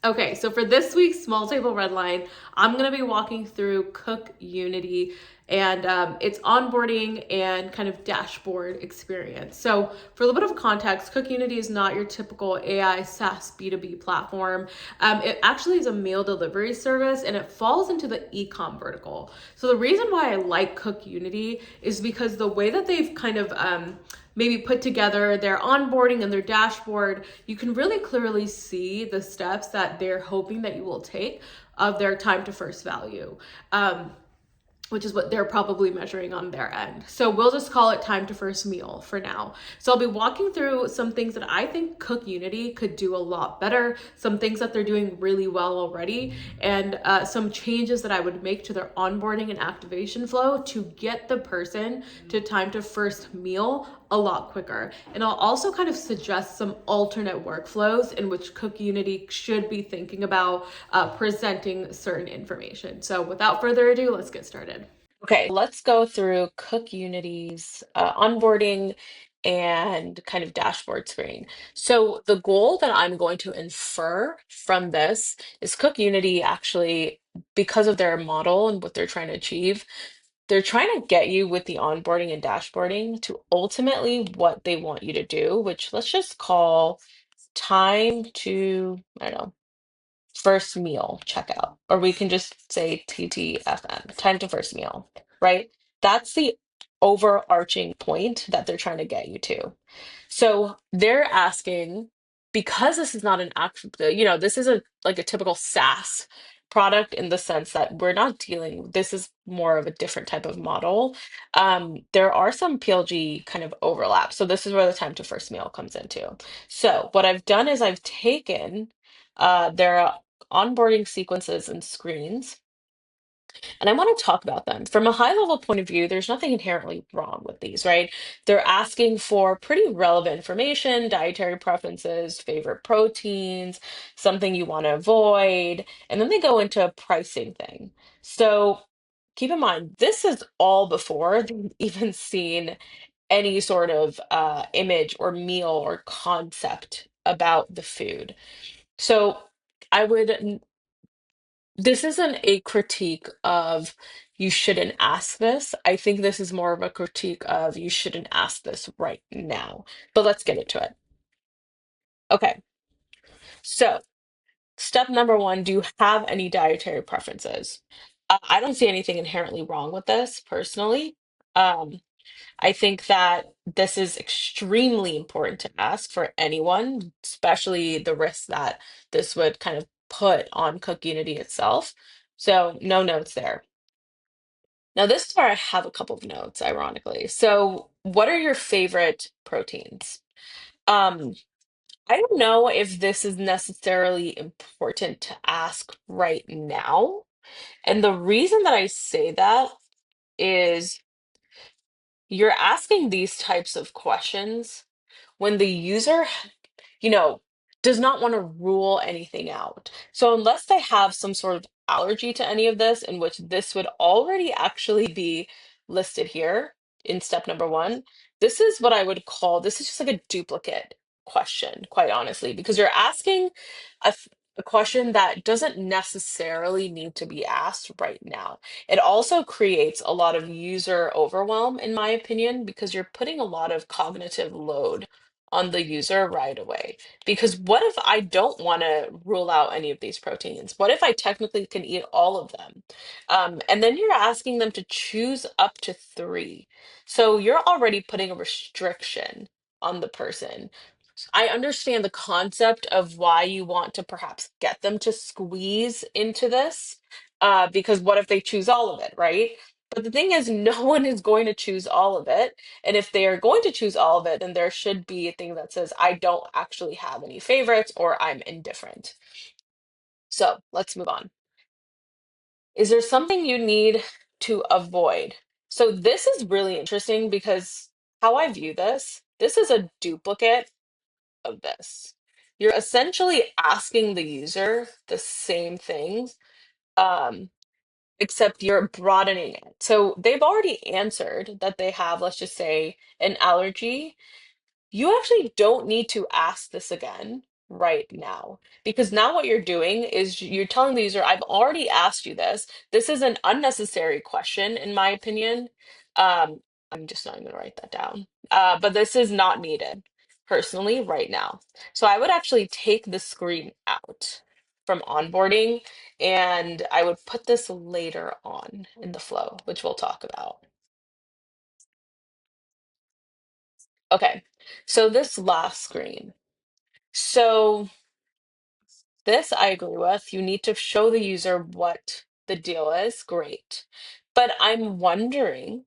Okay, so for this week's small table redline, I'm going to be walking through Cook Unity and its onboarding and kind of dashboard experience. So, for a little bit of context, Cook Unity is not your typical AI SaaS B2B platform. It actually is a meal delivery service and it falls into the e-com vertical. So, the reason why I like Cook Unity is because the way that they've kind of maybe put together their onboarding and their dashboard, you can really clearly see the steps that they're hoping that you will take of their time to first value. Which is what they're probably measuring on their end. So we'll just call it time to first meal for now. So I'll be walking through some things that I think Cook Unity could do a lot better, some things that they're doing really well already, and some changes that I would make to their onboarding and activation flow to get the person to time to first meal a lot quicker. And I'll also kind of suggest some alternate workflows in which Cook Unity should be thinking about presenting certain information. So without further ado, let's get started. Okay, let's go through Cook Unity's onboarding and kind of dashboard screen. So the goal that I'm going to infer from this is Cook Unity actually, because of their model and what they're trying to achieve, they're trying to get you with the onboarding and dashboarding to ultimately what they want you to do, which let's just call time to, I don't know, first meal checkout, or we can just say TTFM, time to first meal, right? That's the overarching point that they're trying to get you to. So they're asking, because this is not an actual, this is a like a typical SaaS product in the sense that we're not dealing, this is more of a different type of model. There are some PLG kind of overlap. So this is where the time to first meal comes into. So what I've done is I've taken their onboarding sequences and screens, and I want to talk about them. From a high level point of view, there's nothing inherently wrong with these, right? They're asking for pretty relevant information, dietary preferences, favorite proteins, something you want to avoid, and then they go into a pricing thing. So keep in mind, this is all before they've even seen any sort of image or meal or concept about the food. So I would this isn't a critique of you shouldn't ask this. I think this is more of a critique of you shouldn't ask this right now. But let's get into it. Okay, so step number one, do you have any dietary preferences? I don't see anything inherently wrong with this personally. Um, I think that this is extremely important to ask for anyone, especially the risk that this would kind of put on Cook Unity itself. So, no notes there. Now, this is where I have a couple of notes, ironically. So, what are your favorite proteins? Um, I don't know if this is necessarily important to ask right now. And the reason that I say that is you're asking these types of questions when the user does not want to rule anything out. So unless they have some sort of allergy to any of this, in which this would already actually be listed here in step number one, this is what I would call, this is just like a duplicate question, quite honestly, because you're asking a question that doesn't necessarily need to be asked right now. It also creates a lot of user overwhelm, in my opinion, because you're putting a lot of cognitive load on the user right away. Because what if I don't want to rule out any of these proteins? What if I technically can eat all of them? And then you're asking them to choose up to three. So you're already putting a restriction on the person. I understand the concept of why you want to perhaps get them to squeeze into this, because what if they choose all of it, right? But the thing is, no one is going to choose all of it. And if they are going to choose all of it, then there should be a thing that says, I don't actually have any favorites or I'm indifferent. So let's move on. Is there something you need to avoid? So this is really interesting because how I view this is a duplicate of this. You're essentially asking the user the same things, um, except you're broadening it. So they've already answered that they have, let's just say, an allergy. You actually don't need to ask this again right now. Because now what you're doing is you're telling the user, I've already asked you this. This is an unnecessary question, in my opinion. Um, I'm just not going to write that down. But this is not needed personally right now. So I would actually take the screen out from onboarding and I would put this later on in the flow, which we'll talk about. Okay, so this last screen. So this I agree with. You need to show the user what the deal is. Great. But I'm wondering,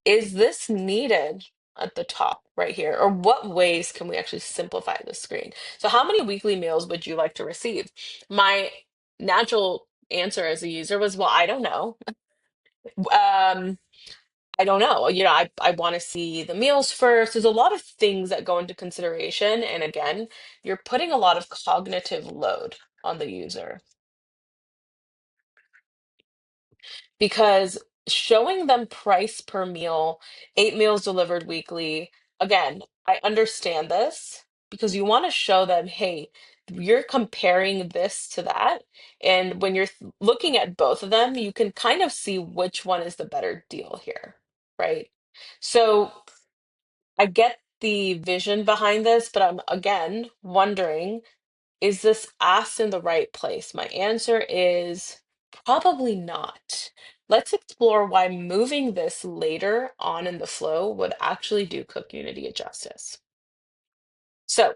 is this needed at the top right here? Or what ways can we actually simplify the screen? So how many weekly meals would you like to receive? My natural answer as a user was, well, I don't know. Um, I don't know. I want to see the meals first. There's a lot of things that go into consideration. And again, you're putting a lot of cognitive load on the user because showing them price per meal, 8 meals delivered weekly, again, I understand this because you want to show them, hey, you're comparing this to that. And when you're looking at both of them, you can kind of see which one is the better deal here, right? So I get the vision behind this, but I'm again wondering, is this asked in the right place? My answer is probably not. Let's explore why moving this later on in the flow would actually do Cook Unity a justice. So,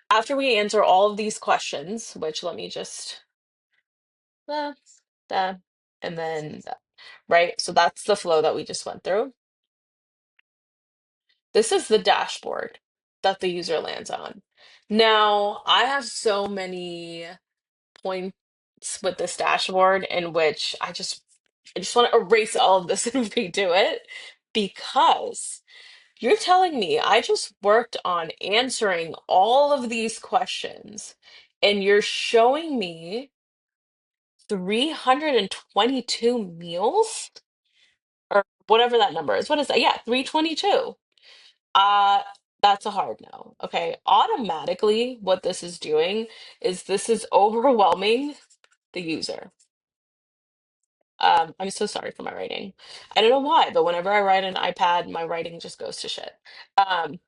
after we answer all of these questions, which let me just, uh, uh, and then, right? So that's the flow that we just went through. This is the dashboard that the user lands on. Now, I have so many points with this dashboard in which I just want to erase all of this and redo it because you're telling me I just worked on answering all of these questions and you're showing me 322 meals or whatever that number is. What is that? Yeah, 322. Uh, that's a hard no. Okay. Automatically, what this is doing is this is overwhelming the user. I'm so sorry for my writing. I don't know why, but whenever I write on iPad, my writing just goes to shit. Um,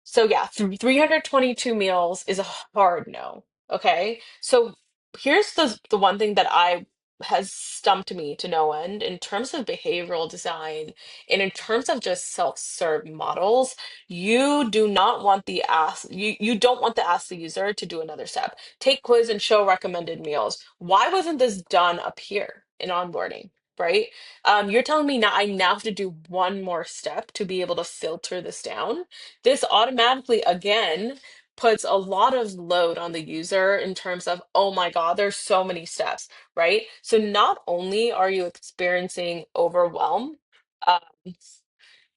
so yeah, 322 meals is a hard no. Okay. So here's the one thing that I has stumped me to no end in terms of behavioral design and in terms of just self-serve models, you do not want the ask you don't want to ask the user to do another step. Take quiz and show recommended meals. Why wasn't this done up here in onboarding? Right? You're telling me now I now have to do one more step to be able to filter this down. This automatically, again, puts a lot of load on the user in terms of, oh my God, there's so many steps, right? So not only are you experiencing overwhelm um,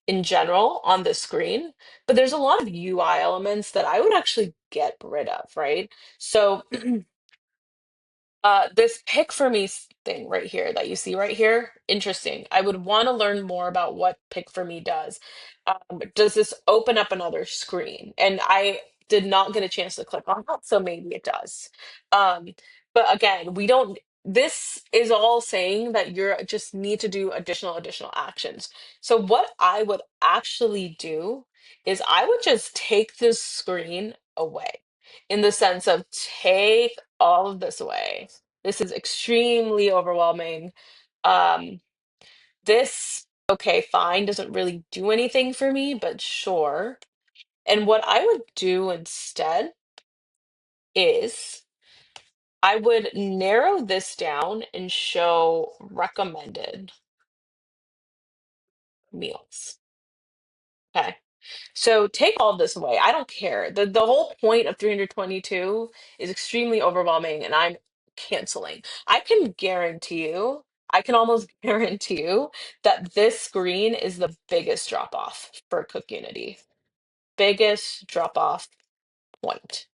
in general on the screen, but there's a lot of UI elements that I would actually get rid of, right? So this pick for me thing right here that you see right here, interesting. I would want to learn more about what pick for me does. Does this open up another screen? And I did not get a chance to click on that, so maybe it does. Um, but again, we don't. This is all saying that you just need to do additional actions. So what I would actually do is I would just take this screen away in the sense of take all of this away. This is extremely overwhelming. Um, this, okay, fine, doesn't really do anything for me, but sure. And what I would do instead is I would narrow this down and show recommended meals. Okay. So take all of this away. I don't care. The whole point of 322 is extremely overwhelming and I'm canceling. I can guarantee you, I can almost guarantee you that this screen is the biggest drop off for Cook Unity. Biggest drop off point.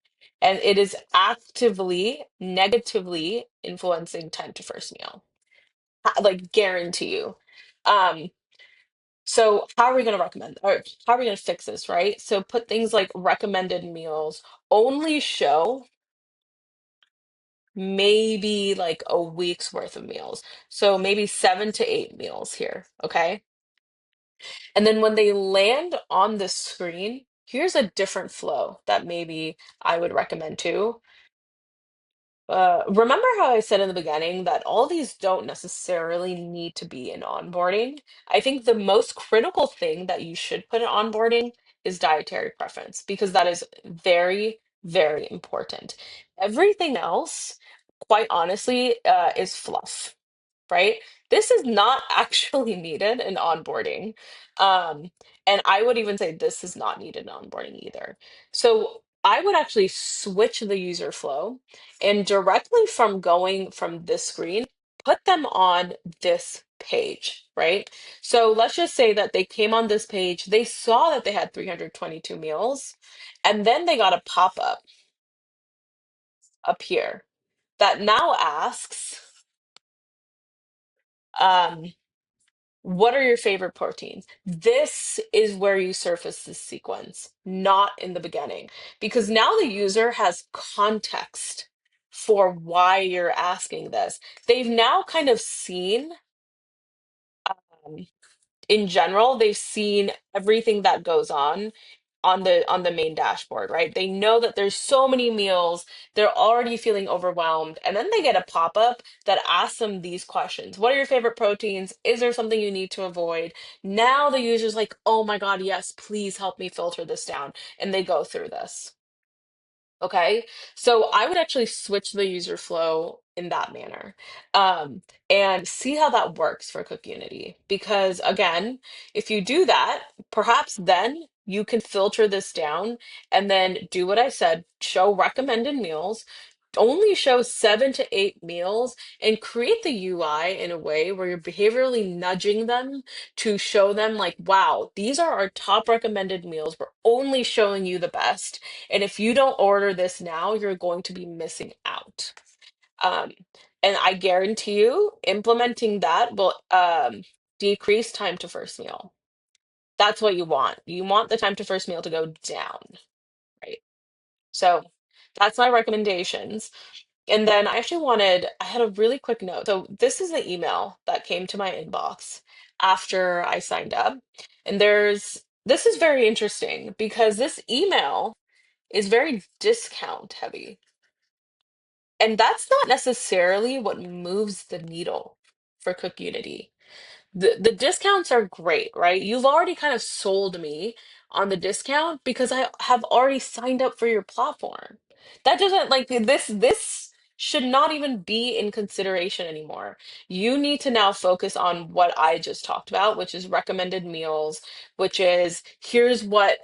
And it is actively negatively influencing time to first meal. Like guarantee you. Um So how are we going to recommend, or how are we going to fix this, right? So put things like recommended meals only show maybe like a week's worth of meals. So maybe 7 to 8 meals here, okay? And then when they land on the screen, here's a different flow that maybe I would recommend too. Remember how I said in the beginning that all these don't necessarily need to be in onboarding? I think the most critical thing that you should put in onboarding is dietary preference because that is very, very important. Everything else, quite honestly, is fluff, right? This is not actually needed in onboarding. Um, and I would even say this is not needed in onboarding either. So I would actually switch the user flow and directly from going from this screen, put them on this page, right? So let's just say that they came on this page, they saw that they had 322 meals, and then they got a pop-up up here that now asks, um, what are your favorite proteins? This is where you surface this sequence, not in the beginning, because now the user has context for why you're asking this. They've now kind of seen, um, in general, they've seen everything that goes on the main dashboard, right? They know that there's so many meals, they're already feeling overwhelmed, and then they get a pop-up that asks them these questions. What are your favorite proteins? Is there something you need to avoid? Now the user's like, "Oh my God, yes, please help me filter this down." And they go through this. Okay, so I would actually switch the user flow in that manner, and see how that works for Cook Unity. Because again, if you do that, perhaps then you can filter this down and then do what I said, show recommended meals, only show 7 to 8 meals, and create the UI in a way where you're behaviorally nudging them to show them, like, wow, these are our top recommended meals. We're only showing you the best. And if you don't order this now, you're going to be missing out. Um, and I guarantee you, implementing that will decrease time to first meal. That's what you want. You want the time to first meal to go down, right? So that's my recommendations. And then I had a really quick note. So this is the email that came to my inbox after I signed up. And this is very interesting because this email is very discount heavy. And that's not necessarily what moves the needle for Cook Unity. The discounts are great, right? You've already kind of sold me on the discount because I have already signed up for your platform. That doesn't like this should not even be in consideration anymore. You need to now focus on what I just talked about, which is recommended meals, which is here's what,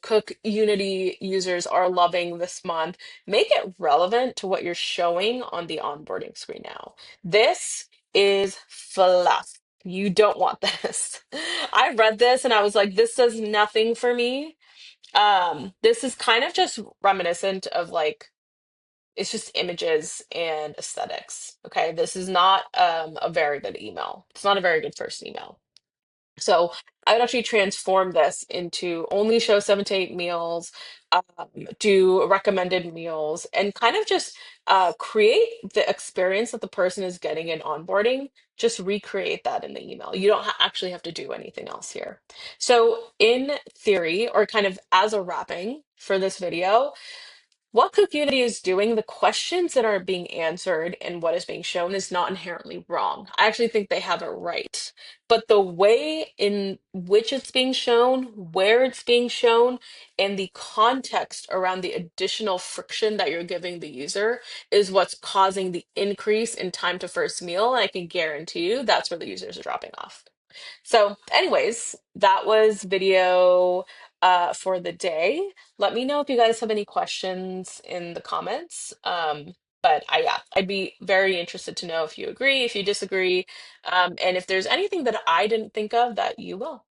Cook Unity users are loving this month. Make it relevant to what you're showing on the onboarding screen now. This is fluff. You don't want this. I read this and I was like, this does nothing for me. This is kind of just reminiscent of like, it's just images and aesthetics. Okay. This is not a very good email. It's not a very good first email. So I would actually transform this into only show 7 to 8 meals, um, do recommended meals, and kind of just create the experience that the person is getting in onboarding. Just recreate that in the email. You don't actually have to do anything else here. So, in theory, or kind of as a wrapping for this video, what Cook Unity is doing, the questions that are being answered and what is being shown is not inherently wrong. I actually think they have it right. But the way in which it's being shown, where it's being shown, and the context around the additional friction that you're giving the user is what's causing the increase in time to first meal. And I can guarantee you that's where the users are dropping off. So, anyways, that was video for the day. Let me know if you guys have any questions in the comments. But yeah, I'd be very interested to know if you agree, if you disagree, and if there's anything that I didn't think of that you will.